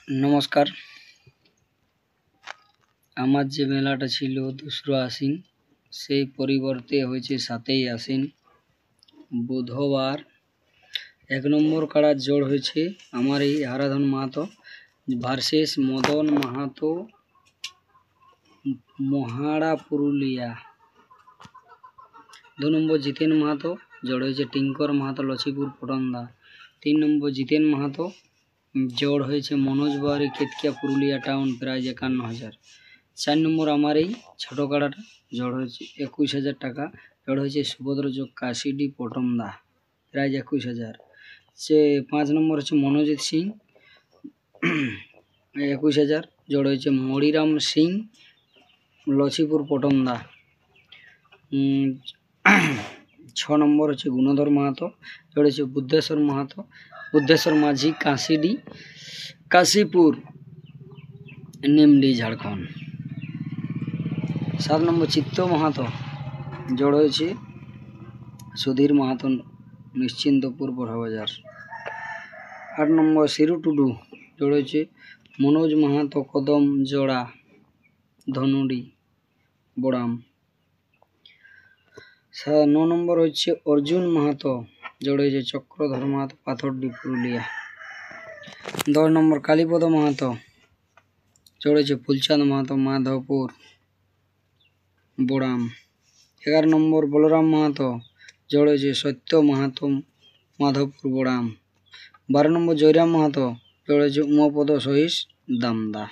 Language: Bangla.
नमस्कार। আমার যে মেলাটা ছিল 2রা আশ্বিন সেই পরিবর্তে হয়েছে 7ই আশ্বিন বুধবার। 1 নম্বর কাড়ার জোড় হয়েছে আমার এই আরাধন মাহাতো ভার্সেস মদন মাহাতো মহাড়া পুরুলিয়া। 2 নম্বর জিতেন মাহাতো জোড় হয়েছে টিঙ্কর মাহাতো লক্ষ্মীপুর পটনদা। 3 নম্বর জিতেন মাহাতো জোড় হয়েছে মনোজ বাউরি কেতকিয়া পুরুলিয়া টাউন, প্রাইজ 51,000। 4 নম্বর আমার এই ছোট কাড়াটা জোড় হয়েছে 21,000 টাকা, জোড় হয়েছে সুভদ্র যোগ কাশিডি পটমদা, প্রাইজ 21,000। 5 নম্বর হচ্ছে মনোজিৎ সিং 21,000, জোড় হয়েছে মরিরাম সিং লক্ষ্মীপুর পটমদা। 6 নম্বর হচ্ছে গুণধর মাহাতো, জোড় হয়েছে বুদ্ধেশ্বর মাঝি কাশিডি কাশীপুর নিমডি ঝাড়খণ্ড। 7 নম্বর চিত্ত মাহাতো জোড় হয়েছে সুধীর মাহাতো নিশ্চিন্তপুর বড়বাজার। 8 নম্বর শিরু টুডু জোড় হয়েছে মনোজ মাহাতো কদম জোড়া ধনুডি বড়াম। 9 নম্বর হচ্ছে অর্জুন মাহাতো জোড় হয়েছে চক্রধর মাহাতো পাথরডি পুরুলিয়া। 10 নম্বর কালীপদ মাহাতো জোড় হয়েছে ফুলচাঁদ মাহাতো মাধবপুর বোড়াম। 11 নম্বর বলরাম মাহাতো জোড় হয়েছে সত্য মাহাতো মাধবপুর বোড়াম। 12 নম্বর জয়রাম মাহাতো জোড় হয়েছে উমাপদ সহিস দামদা।